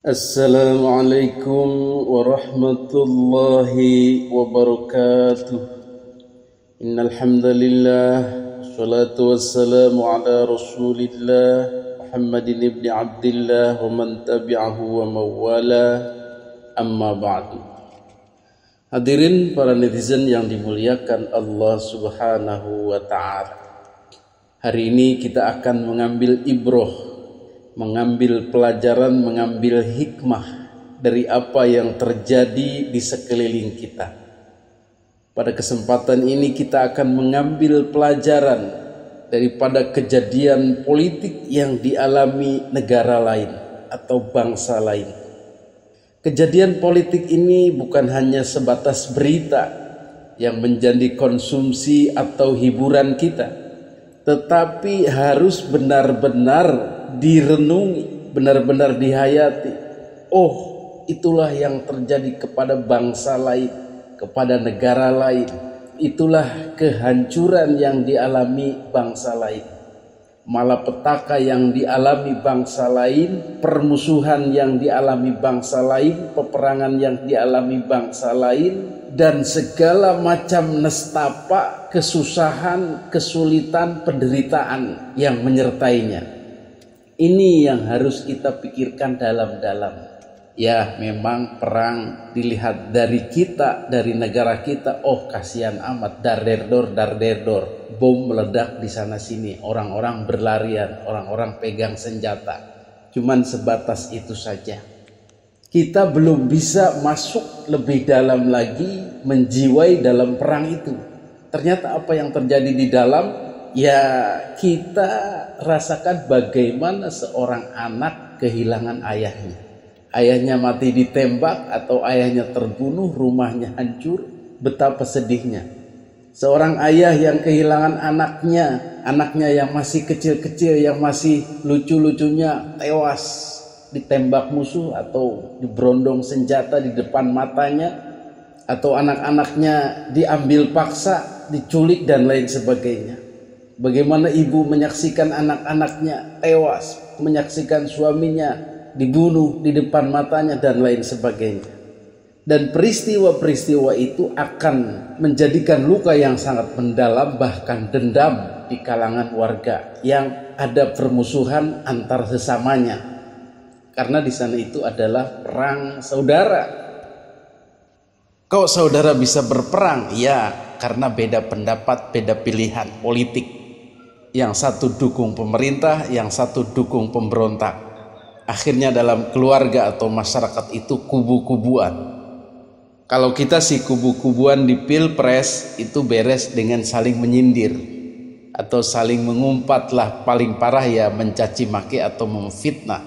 Assalamualaikum warahmatullahi wabarakatuh. Innal hamdalillah wassalatu wassalamu ala Rasulillah Muhammadin ibni Abdillah wa man tabi'ahu wa mawala, amma ba'du. Hadirin para netizen yang dimuliakan Allah Subhanahu wa ta'ala. Hari ini kita akan mengambil ibrah, mengambil pelajaran, mengambil hikmah dari apa yang terjadi di sekeliling kita. Pada kesempatan ini kita akan mengambil pelajaran daripada kejadian politik yang dialami negara lain atau bangsa lain. Kejadian politik ini bukan hanya sebatas berita yang menjadi konsumsi atau hiburan kita, tetapi harus benar-benar direnungi, benar-benar dihayati. Oh, itulah yang terjadi kepada bangsa lain, kepada negara lain. Itulah kehancuran yang dialami bangsa lain, malapetaka yang dialami bangsa lain, permusuhan yang dialami bangsa lain, peperangan yang dialami bangsa lain, dan segala macam nestapa, kesusahan, kesulitan, penderitaan yang menyertainya. Ini yang harus kita pikirkan dalam-dalam. Ya, memang perang dilihat dari kita, dari negara kita, oh kasihan amat, dar-der-dor, bom meledak di sana sini, orang-orang berlarian, orang-orang pegang senjata. Cuman sebatas itu saja. Kita belum bisa masuk lebih dalam lagi, menjiwai dalam perang itu. Ternyata apa yang terjadi di dalam, ya kita rasakan bagaimana seorang anak kehilangan ayahnya. Ayahnya mati ditembak atau ayahnya terbunuh, rumahnya hancur, betapa sedihnya. Seorang ayah yang kehilangan anaknya yang masih kecil-kecil, yang masih lucu-lucunya tewas ditembak musuh atau diberondong senjata di depan matanya, atau anak-anaknya diambil paksa, diculik dan lain sebagainya. Bagaimana ibu menyaksikan anak-anaknya tewas, menyaksikan suaminya dibunuh di depan matanya dan lain sebagainya. Dan peristiwa-peristiwa itu akan menjadikan luka yang sangat mendalam, bahkan dendam di kalangan warga yang ada permusuhan antar sesamanya. Karena di sana itu adalah perang saudara. Kok saudara bisa berperang? Ya, karena beda pendapat, beda pilihan politik. Yang satu dukung pemerintah, yang satu dukung pemberontak. Akhirnya dalam keluarga atau masyarakat itu kubu-kubuan. Kalau kita sih kubu-kubuan di pilpres itu beres dengan saling menyindir atau saling mengumpat lah, paling parah ya mencaci maki atau memfitnah.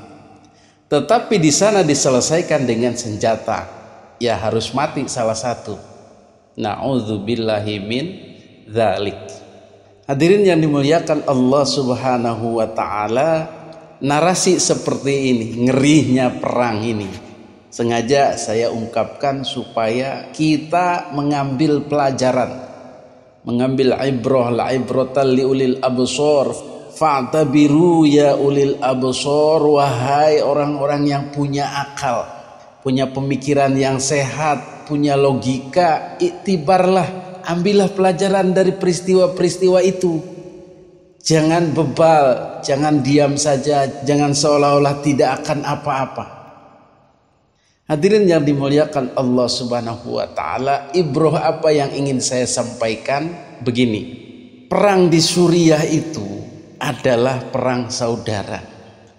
Tetapi di sana diselesaikan dengan senjata, ya harus mati salah satu. Na'udzubillahi min dzalik. Hadirin yang dimuliakan Allah Subhanahu wa ta'ala, narasi seperti ini, ngerinya perang ini, sengaja saya ungkapkan supaya kita mengambil pelajaran, mengambil ibrah, la ibratan li ulil absar, fa'tabiru ya ulil absar, wahai orang-orang yang punya akal, punya pemikiran yang sehat, punya logika, iktibarlah, ambillah pelajaran dari peristiwa-peristiwa itu. Jangan bebal, jangan diam saja, jangan seolah-olah tidak akan apa-apa. Hadirin yang dimuliakan Allah Subhanahu wa ta'ala, ibrah apa yang ingin saya sampaikan begini. Perang di Suriah itu adalah perang saudara.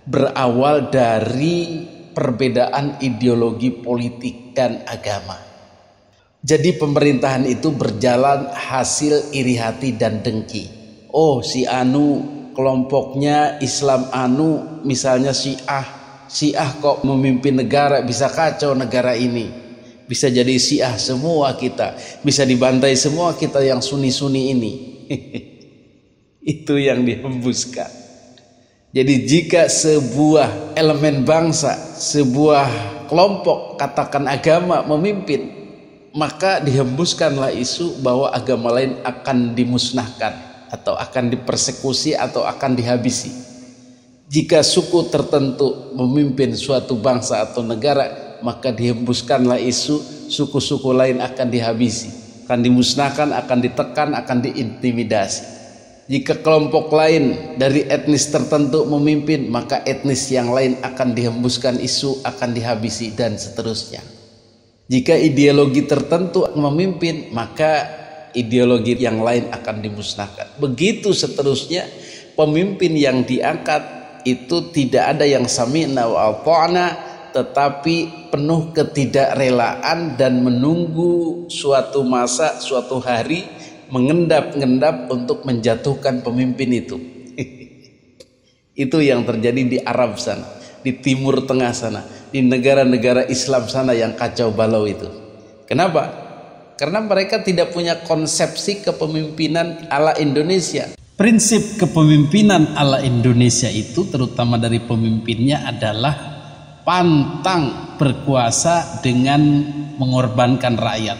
Berawal dari perbedaan ideologi politik dan agama. Jadi pemerintahan itu berjalan hasil iri hati dan dengki. Oh, si anu kelompoknya Islam anu, misalnya Syiah kok memimpin negara, bisa kacau negara ini, bisa jadi Syiah semua kita, bisa dibantai semua kita yang Sunni ini. Itu yang dihembuskan. Jadi jika sebuah elemen bangsa, sebuah kelompok, katakan agama memimpin, maka dihembuskanlah isu bahwa agama lain akan dimusnahkan atau akan dipersekusi atau akan dihabisi. Jika suku tertentu memimpin suatu bangsa atau negara, maka dihembuskanlah isu suku-suku lain akan dihabisi, akan dimusnahkan, akan ditekan, akan diintimidasi. Jika kelompok lain dari etnis tertentu memimpin, maka etnis yang lain akan dihembuskan isu, akan dihabisi, dan seterusnya. Jika ideologi tertentu memimpin, maka ideologi yang lain akan dimusnahkan. Begitu seterusnya. Pemimpin yang diangkat itu tidak ada yang sami'na wa ata'na, tetapi penuh ketidakrelaan dan menunggu suatu masa, suatu hari, mengendap-endap untuk menjatuhkan pemimpin itu. Itu yang terjadi di Arab sana, di Timur Tengah sana, di negara-negara Islam sana yang kacau balau itu. Kenapa? Karena mereka tidak punya konsepsi kepemimpinan ala Indonesia. Prinsip kepemimpinan ala Indonesia itu, terutama dari pemimpinnya, adalah pantang berkuasa dengan mengorbankan rakyat,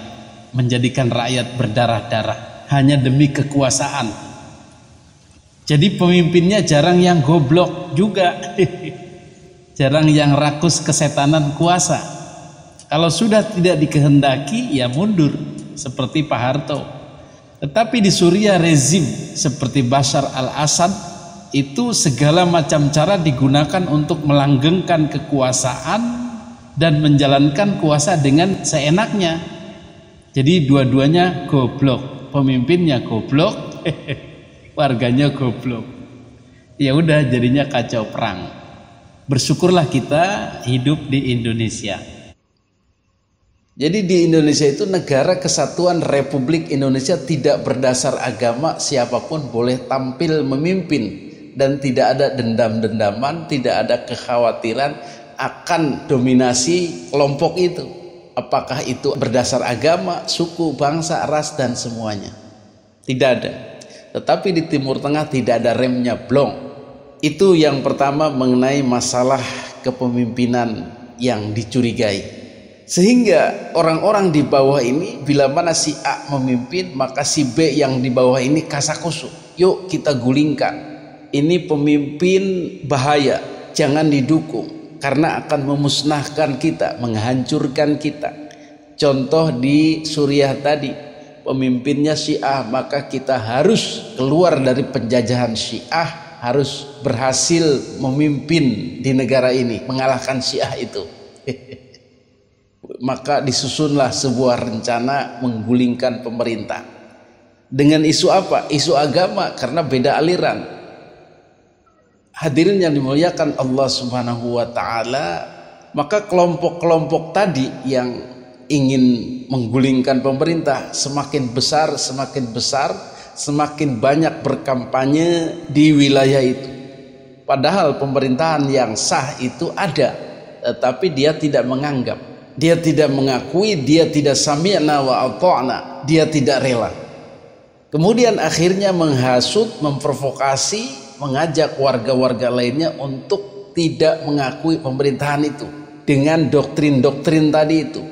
menjadikan rakyat berdarah-darah hanya demi kekuasaan. Jadi pemimpinnya jarang yang goblok juga, jarang yang rakus kesetanan kuasa. Kalau sudah tidak dikehendaki, ya mundur, seperti Pak Harto. Tetapi di Suriah rezim seperti Bashar al-Assad itu segala macam cara digunakan untuk melanggengkan kekuasaan dan menjalankan kuasa dengan seenaknya. Jadi dua-duanya goblok, pemimpinnya goblok, warganya goblok. Ya udah, jadinya kacau perang. Bersyukurlah kita hidup di Indonesia. Jadi di Indonesia itu negara kesatuan Republik Indonesia, tidak berdasar agama, siapapun boleh tampil memimpin dan tidak ada dendam-dendaman, tidak ada kekhawatiran akan dominasi kelompok itu. Apakah itu berdasar agama, suku, bangsa, ras, dan semuanya. Tidak ada. Tetapi di Timur Tengah tidak ada remnya, blong. Itu yang pertama mengenai masalah kepemimpinan yang dicurigai. Sehingga orang-orang di bawah ini, bila mana si A memimpin, maka si B yang di bawah ini kasakusuk. Yuk kita gulingkan. Ini pemimpin bahaya, jangan didukung, karena akan memusnahkan kita, menghancurkan kita. Contoh di Suriah tadi, pemimpinnya Syiah, maka kita harus keluar dari penjajahan Syiah, harus berhasil memimpin di negara ini, mengalahkan Syiah itu. Maka disusunlah sebuah rencana menggulingkan pemerintah. Dengan isu apa? Isu agama, karena beda aliran. Hadirin yang dimuliakan Allah Subhanahu wa ta'ala, maka kelompok-kelompok tadi yang ingin menggulingkan pemerintah semakin besar, semakin banyak berkampanye di wilayah itu. Padahal pemerintahan yang sah itu ada, tetapi dia tidak menganggap. Dia tidak mengakui, dia tidak sami'na wa ata'na, dia tidak rela. Kemudian akhirnya menghasut, memprovokasi, mengajak warga-warga lainnya untuk tidak mengakui pemerintahan itu dengan doktrin-doktrin tadi itu.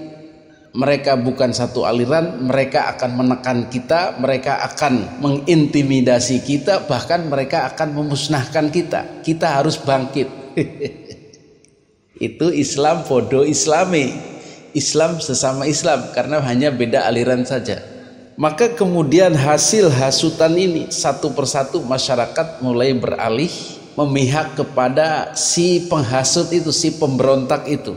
Mereka bukan satu aliran, mereka akan menekan kita, mereka akan mengintimidasi kita, bahkan mereka akan memusnahkan kita. Kita harus bangkit. Itu Islam podo Islami. Islam sesama Islam, karena hanya beda aliran saja. Maka kemudian hasil hasutan ini, satu persatu masyarakat mulai beralih memihak kepada si penghasut itu, si pemberontak itu.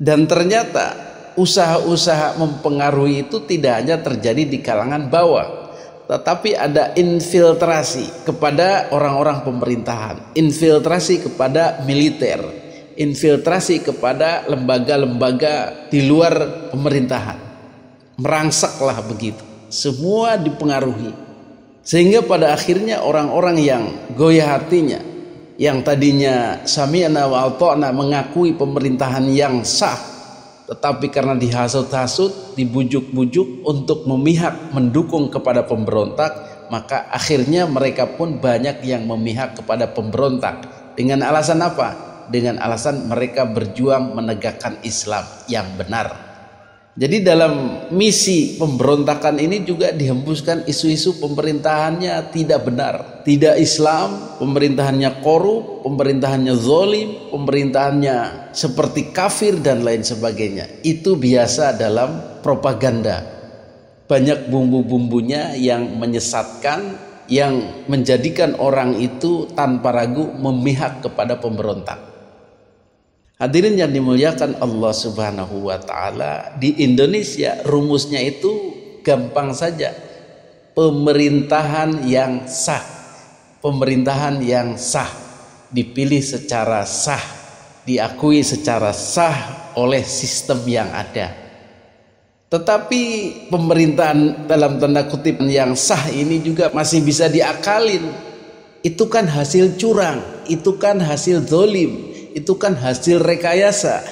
Dan ternyata usaha-usaha mempengaruhi itu tidak hanya terjadi di kalangan bawah, tetapi ada infiltrasi kepada orang-orang pemerintahan, infiltrasi kepada militer, infiltrasi kepada lembaga-lembaga di luar pemerintahan. Merangsaklah begitu, semua dipengaruhi. Sehingga pada akhirnya orang-orang yang goyah hatinya, yang tadinya sami'na wa ata'na, mengakui pemerintahan yang sah, tetapi karena dihasut-hasut, dibujuk-bujuk untuk memihak mendukung kepada pemberontak, maka akhirnya mereka pun banyak yang memihak kepada pemberontak. Dengan alasan apa? Dengan alasan mereka berjuang menegakkan Islam yang benar. Jadi dalam misi pemberontakan ini juga dihembuskan isu-isu pemerintahannya tidak benar, tidak Islam, pemerintahannya korup, pemerintahannya zolim, pemerintahannya seperti kafir dan lain sebagainya. Itu biasa dalam propaganda. Banyak bumbu-bumbunya yang menyesatkan, yang menjadikan orang itu tanpa ragu memihak kepada pemberontak. Hadirin yang dimuliakan Allah Subhanahu wa taala, di Indonesia rumusnya itu gampang saja. Pemerintahan yang sah. Pemerintahan yang sah, dipilih secara sah, diakui secara sah oleh sistem yang ada. Tetapi pemerintahan dalam tanda kutip yang sah ini juga masih bisa diakalin. Itu kan hasil curang, itu kan hasil zalim, itu kan hasil rekayasa.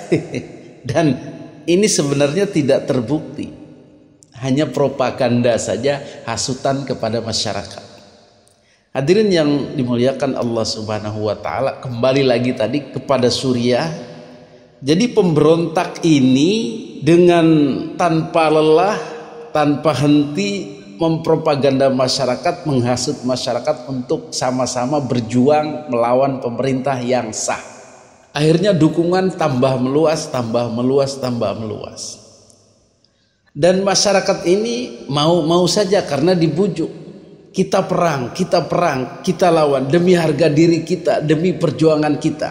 Dan ini sebenarnya tidak terbukti, hanya propaganda saja, hasutan kepada masyarakat. Hadirin yang dimuliakan Allah Subhanahu wa taala, kembali lagi tadi kepada Suriah. Jadi pemberontak ini dengan tanpa lelah, tanpa henti mempropaganda masyarakat, menghasut masyarakat untuk sama-sama berjuang melawan pemerintah yang sah. Akhirnya dukungan tambah meluas, tambah meluas, tambah meluas. Dan masyarakat ini mau saja karena dibujuk. Kita perang, kita lawan demi harga diri kita, demi perjuangan kita.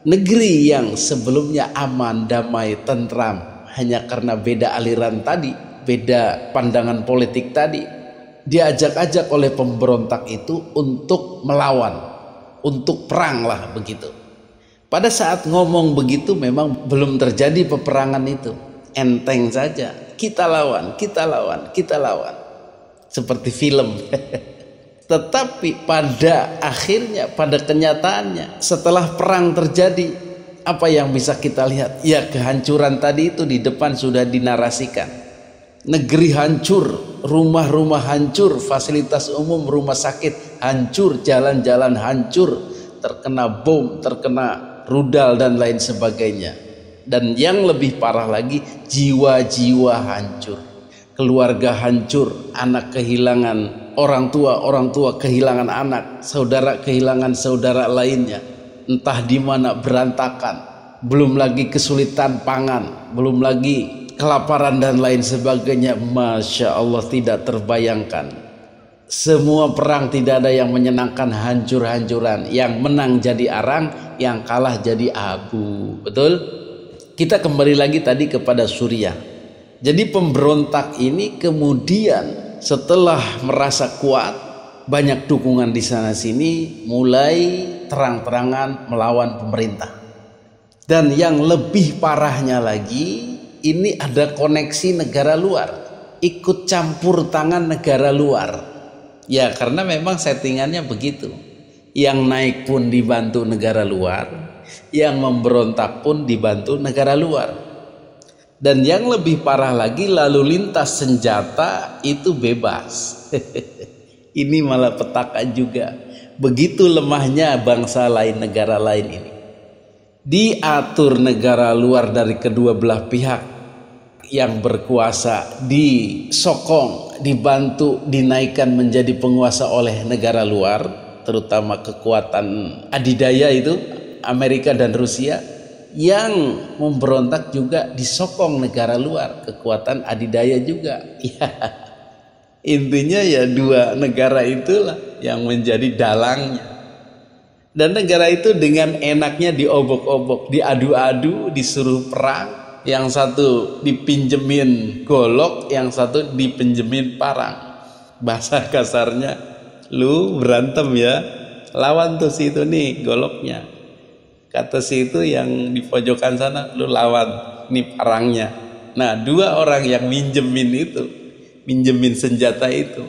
Negeri yang sebelumnya aman, damai, tentram, hanya karena beda aliran tadi, beda pandangan politik tadi, diajak-ajak oleh pemberontak itu untuk melawan, untuk perang lah begitu. Pada saat ngomong begitu memang belum terjadi peperangan itu, enteng saja, kita lawan, kita lawan, kita lawan, seperti film. Tetapi pada akhirnya, pada kenyataannya, setelah perang terjadi, apa yang bisa kita lihat? Ya, kehancuran tadi itu di depan sudah dinarasikan. Negeri hancur, rumah-rumah hancur, fasilitas umum, rumah sakit hancur, jalan-jalan hancur, terkena bom, terkena rudal dan lain sebagainya. Dan yang lebih parah lagi, jiwa-jiwa hancur, keluarga hancur, anak kehilangan orang tua kehilangan anak, saudara kehilangan saudara lainnya, entah di mana berantakan. Belum lagi kesulitan pangan, belum lagi kelaparan dan lain sebagainya. Masya Allah, tidak terbayangkan. Semua perang tidak ada yang menyenangkan, hancur-hancuran. Yang menang jadi arang, yang kalah jadi abu. Betul? Kita kembali lagi tadi kepada Suriah. Jadi pemberontak ini kemudian setelah merasa kuat, banyak dukungan di sana sini, mulai terang-terangan melawan pemerintah. Dan yang lebih parahnya lagi, ini ada koneksi negara luar, ikut campur tangan negara luar. Ya, karena memang settingannya begitu. Yang naik pun dibantu negara luar, yang memberontak pun dibantu negara luar. Dan yang lebih parah lagi, lalu lintas senjata itu bebas. Ini malah petaka juga. Begitu lemahnya bangsa lain, negara lain ini. Diatur negara luar dari kedua belah pihak yang berkuasa, disokong, dibantu, dinaikkan menjadi penguasa oleh negara luar, terutama kekuatan adidaya itu Amerika dan Rusia. Yang memberontak juga disokong negara luar, kekuatan adidaya juga. Ya, intinya ya dua negara itulah yang menjadi dalangnya. Dan negara itu dengan enaknya diobok-obok, diadu-adu, disuruh perang. Yang satu dipinjemin golok, yang satu dipinjemin parang. Bahasa kasarnya, lu berantem ya, lawan tuh si itu nih goloknya. Kata si itu yang di pojokan sana, lu lawan nih parangnya. Nah, dua orang yang minjemin senjata itu,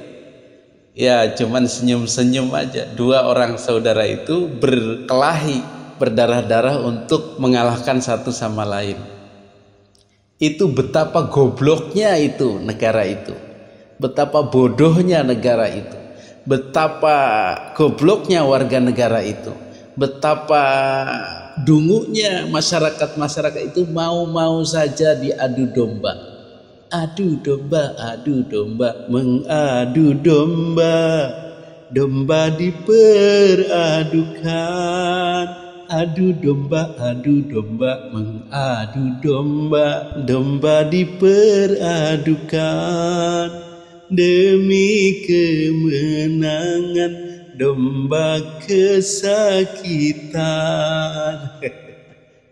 ya cuman senyum-senyum aja. Dua orang saudara itu berkelahi, berdarah-darah untuk mengalahkan satu sama lain. Itu betapa gobloknya itu negara itu, betapa bodohnya negara itu, betapa gobloknya warga negara itu, betapa dungunya masyarakat itu mau saja diadu domba. Adu domba, mengadu domba, domba diperadukan. Adu domba, mengadu domba, domba diperadukan. Demi kemenangan, domba kesakitan.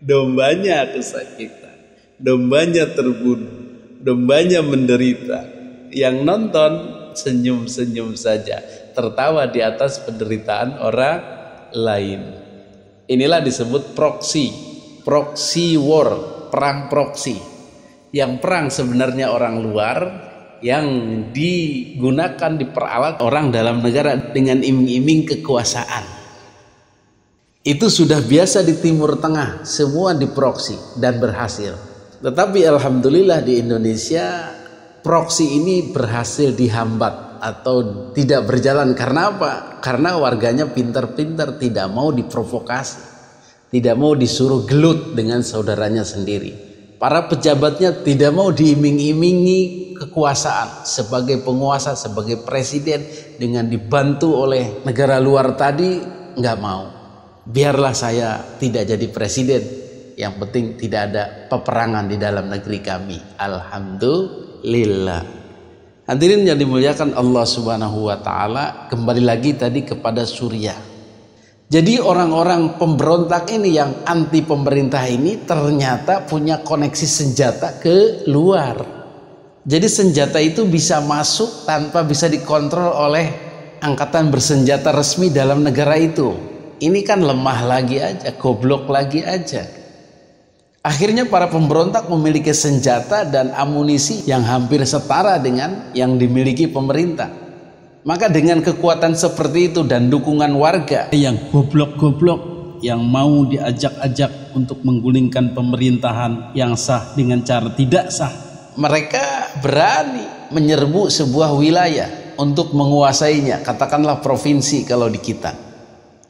Dombanya kesakitan, dombanya terbunuh, dombanya menderita. Yang nonton senyum-senyum saja, tertawa di atas penderitaan orang lain. Inilah disebut proxy war, perang proxy. Yang perang sebenarnya orang luar, yang digunakan diperalat orang dalam negara dengan iming-iming kekuasaan. Itu sudah biasa di Timur Tengah, semua diproksi dan berhasil. Tetapi alhamdulillah di Indonesia proksi ini berhasil dihambat atau tidak berjalan. Karena apa? Karena warganya pintar-pintar, tidak mau diprovokasi, tidak mau disuruh gelut dengan saudaranya sendiri. Para pejabatnya tidak mau diiming-imingi kekuasaan sebagai penguasa, sebagai presiden, dengan dibantu oleh negara luar tadi, nggak mau. Biarlah saya tidak jadi presiden, yang penting tidak ada peperangan di dalam negeri kami. Alhamdulillah. Hadirin yang dimuliakan Allah Subhanahu wa taala, kembali lagi tadi kepada Suriah. Jadi orang-orang pemberontak ini yang anti pemerintah ini ternyata punya koneksi senjata ke luar. Jadi senjata itu bisa masuk tanpa bisa dikontrol oleh angkatan bersenjata resmi dalam negara itu. Ini kan lemah lagi aja, goblok lagi aja. Akhirnya para pemberontak memiliki senjata dan amunisi yang hampir setara dengan yang dimiliki pemerintah. Maka dengan kekuatan seperti itu dan dukungan warga yang goblok-goblok, yang mau diajak-ajak untuk menggulingkan pemerintahan yang sah dengan cara tidak sah, mereka berani menyerbu sebuah wilayah untuk menguasainya. Katakanlah provinsi kalau di kita.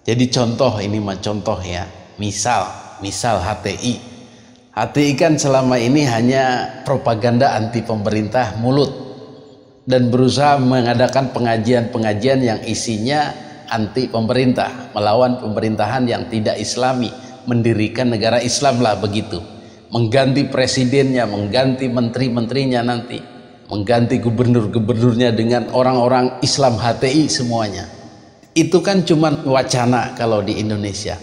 Jadi contoh, ini mah contoh ya, misal HTI kan selama ini hanya propaganda anti pemerintah mulut dan berusaha mengadakan pengajian-pengajian yang isinya anti pemerintah, melawan pemerintahan yang tidak islami, mendirikan negara Islam lah begitu, mengganti presidennya, mengganti menteri-menterinya nanti, mengganti gubernur-gubernurnya dengan orang-orang Islam HTI semuanya. Itu kan cuma wacana kalau di Indonesia.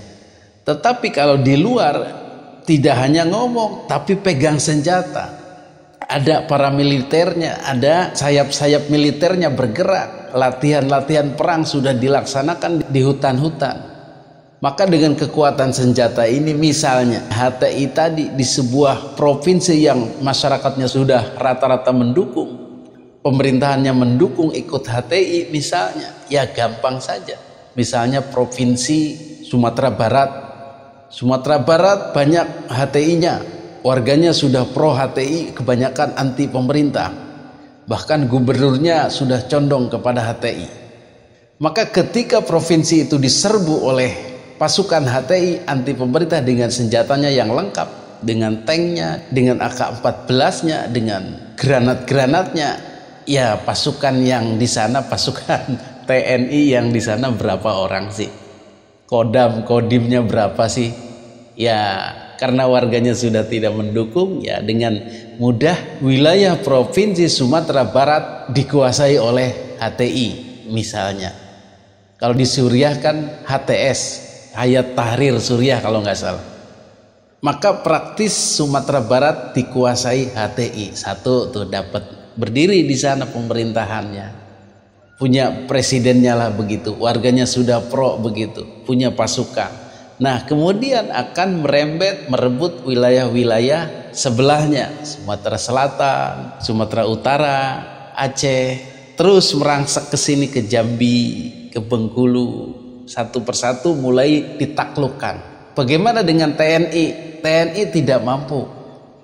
Tetapi kalau di luar tidak hanya ngomong, tapi pegang senjata. Ada paramiliternya, ada sayap-sayap militernya bergerak. Latihan-latihan perang sudah dilaksanakan di hutan-hutan. Maka dengan kekuatan senjata ini, misalnya HTI tadi di sebuah provinsi yang masyarakatnya sudah rata-rata mendukung, pemerintahannya mendukung, ikut HTI misalnya, ya gampang saja. Misalnya provinsi Sumatera Barat banyak HTI-nya, warganya sudah pro HTI, kebanyakan anti pemerintah, bahkan gubernurnya sudah condong kepada HTI. Maka ketika provinsi itu diserbu oleh pasukan HTI anti pemerintah dengan senjatanya yang lengkap, dengan tanknya, dengan AK-14-nya, dengan granat-granatnya, ya pasukan yang di sana, pasukan TNI yang di sana berapa orang sih? Kodimnya berapa sih? Ya karena warganya sudah tidak mendukung, ya dengan mudah wilayah provinsi Sumatera Barat dikuasai oleh HTI misalnya. Kalau di Suriah kan HTS, Hayat Tahrir Suriah kalau nggak salah. Maka praktis Sumatera Barat dikuasai HTI. Satu tuh dapat berdiri di sana pemerintahannya, punya presidennya lah begitu, warganya sudah pro begitu, punya pasukan. Nah kemudian akan merebut wilayah-wilayah sebelahnya, Sumatera Selatan, Sumatera Utara, Aceh, terus merangsek ke sini, ke Jambi, ke Bengkulu, satu persatu mulai ditaklukkan. Bagaimana dengan TNI? TNI tidak mampu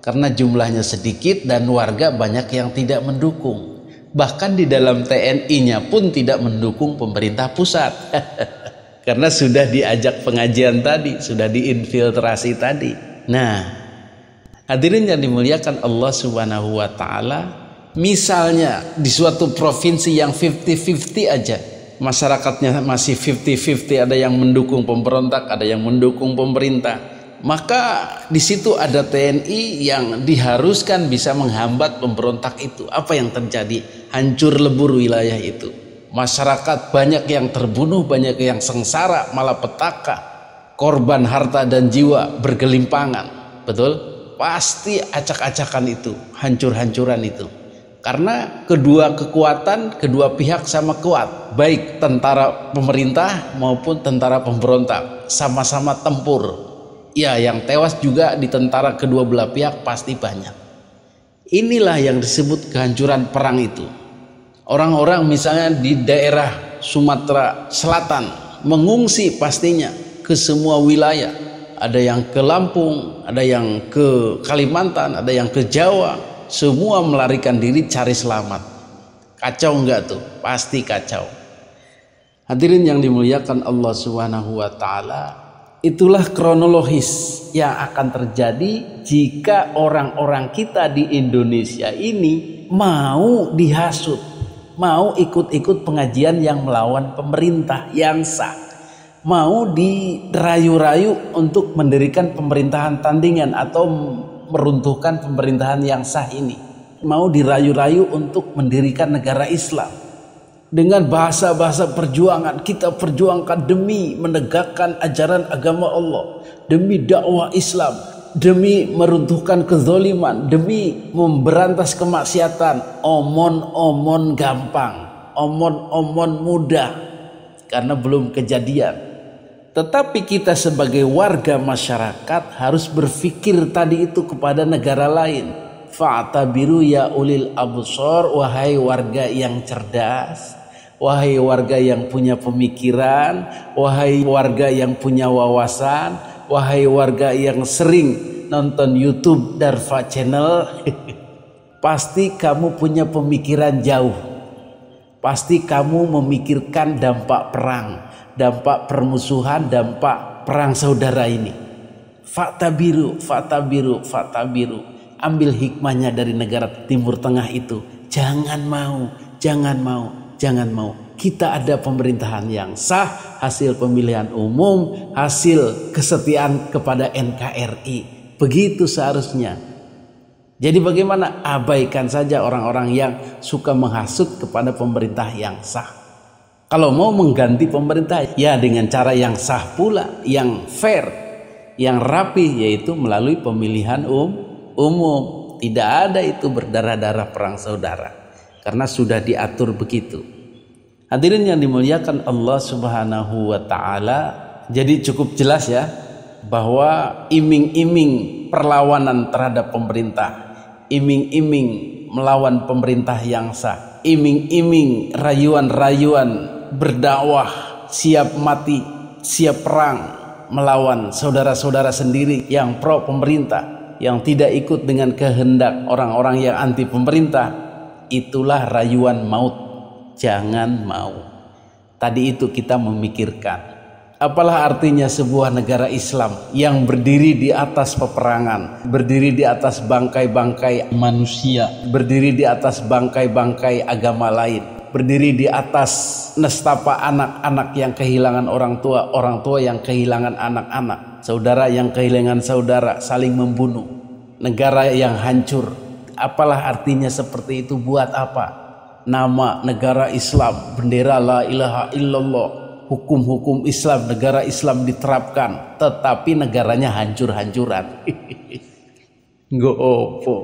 karena jumlahnya sedikit dan warga banyak yang tidak mendukung. Bahkan di dalam TNI-nya pun tidak mendukung pemerintah pusat. Karena sudah diajak pengajian tadi, sudah diinfiltrasi tadi. Nah, Hadirin yang dimuliakan Allah Subhanahu wa taala, misalnya di suatu provinsi yang 50-50 aja, masyarakatnya masih 50-50, ada yang mendukung pemberontak, ada yang mendukung pemerintah, maka di situ ada TNI yang diharuskan bisa menghambat pemberontak itu. Apa yang terjadi? Hancur lebur wilayah itu. Masyarakat banyak yang terbunuh, banyak yang sengsara, malapetaka, korban harta dan jiwa bergelimpangan. Betul? Pasti acak-acakan itu, hancur-hancuran itu. Karena kedua kekuatan, kedua pihak sama kuat, baik tentara pemerintah maupun tentara pemberontak, sama-sama tempur. Ya, yang tewas juga di tentara kedua belah pihak pasti banyak. Inilah yang disebut kehancuran perang itu. Orang-orang misalnya di daerah Sumatera Selatan mengungsi pastinya ke semua wilayah. Ada yang ke Lampung, ada yang ke Kalimantan, ada yang ke Jawa. Semua melarikan diri cari selamat. Kacau enggak tuh? Pasti kacau. Hadirin yang dimuliakan Allah Subhanahu wa taala, itulah kronologis yang akan terjadi jika orang-orang kita di Indonesia ini mau dihasut, mau ikut-ikut pengajian yang melawan pemerintah yang sah, mau dirayu-rayu untuk mendirikan pemerintahan tandingan atau meruntuhkan pemerintahan yang sah ini, mau dirayu-rayu untuk mendirikan negara Islam dengan bahasa-bahasa perjuangan. Kita perjuangkan demi menegakkan ajaran agama Allah, demi dakwah Islam, demi meruntuhkan kezaliman, demi memberantas kemaksiatan. Omon-omon gampang, omon-omon mudah karena belum kejadian. Tetapi kita sebagai warga masyarakat harus berpikir tadi itu kepada negara lain. Fa'tabiru ya ulil absar, wahai warga yang cerdas, wahai warga yang punya pemikiran, wahai warga yang punya wawasan, wahai warga yang sering nonton YouTube Darfa Channel. Pasti kamu punya pemikiran jauh. Pasti kamu memikirkan dampak perang, dampak permusuhan, dampak perang saudara ini. Fa'tabiru, fa'tabiru, fa'tabiru. Ambil hikmahnya dari negara Timur Tengah itu. Jangan mau, jangan mau, jangan mau. Kita ada pemerintahan yang sah, hasil pemilihan umum, hasil kesetiaan kepada NKRI. Begitu seharusnya. Jadi bagaimana? Abaikan saja orang-orang yang suka menghasut kepada pemerintah yang sah. Kalau mau mengganti pemerintah, ya dengan cara yang sah pula, yang fair, yang rapi, yaitu melalui pemilihan umum. Tidak ada itu berdarah-darah perang saudara, karena sudah diatur begitu. Hadirin yang dimuliakan Allah Subhanahu wa taala, jadi cukup jelas ya bahwa iming-iming perlawanan terhadap pemerintah, iming-iming melawan pemerintah yang sah, iming-iming rayuan-rayuan berdakwah, siap mati, siap perang melawan saudara-saudara sendiri yang pro pemerintah, yang tidak ikut dengan kehendak orang-orang yang anti pemerintah, itulah rayuan maut. Jangan mau. Tadi itu kita memikirkan, apalah artinya sebuah negara Islam yang berdiri di atas peperangan, berdiri di atas bangkai-bangkai manusia, berdiri di atas bangkai-bangkai agama lain, berdiri di atas nestapa anak-anak yang kehilangan orang tua yang kehilangan anak-anak, saudara yang kehilangan saudara, saling membunuh, negara yang hancur. Apalah artinya seperti itu? Buat apa? Nama negara Islam, bendera la ilaha illallah, hukum-hukum Islam, negara Islam diterapkan, tetapi negaranya hancur-hancuran. Nggak opo,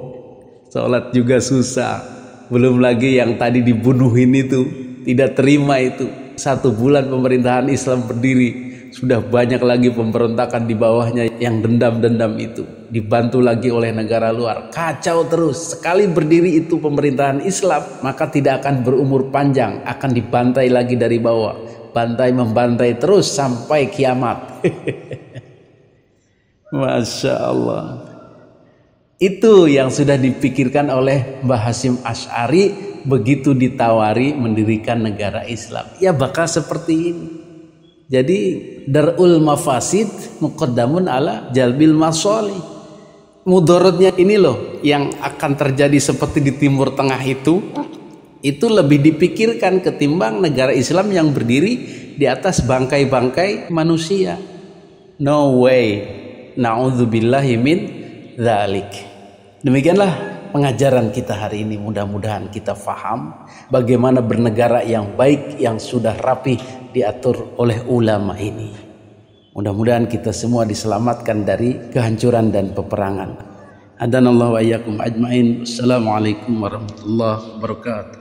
sholat juga susah. Belum lagi yang tadi dibunuhin itu, tidak terima itu. 1 bulan pemerintahan Islam berdiri, sudah banyak lagi pemberontakan di bawahnya yang dendam-dendam itu, dibantu lagi oleh negara luar. Kacau terus. Sekali berdiri itu pemerintahan Islam, maka tidak akan berumur panjang, akan dibantai lagi dari bawah. Bantai membantai terus sampai kiamat. Masya Allah. Itu yang sudah dipikirkan oleh Mbah Hasyim Asy'ari begitu ditawari mendirikan negara Islam. Ya bakal seperti ini. Jadi darul mafasid muqaddamun ala jalbil masolih. mudaratnya ini loh yang akan terjadi seperti di Timur Tengah itu lebih dipikirkan ketimbang negara Islam yang berdiri di atas bangkai-bangkai manusia. No way, na'udzubillahi min dzalik. Demikianlah pengajaran kita hari ini. Mudah-mudahan kita faham bagaimana bernegara yang baik, yang sudah rapi diatur oleh ulama ini. Mudah-mudahan kita semua diselamatkan dari kehancuran dan peperangan. Adanallahu wa iyyakum ajmain. Assalamualaikum warahmatullahi wabarakatuh.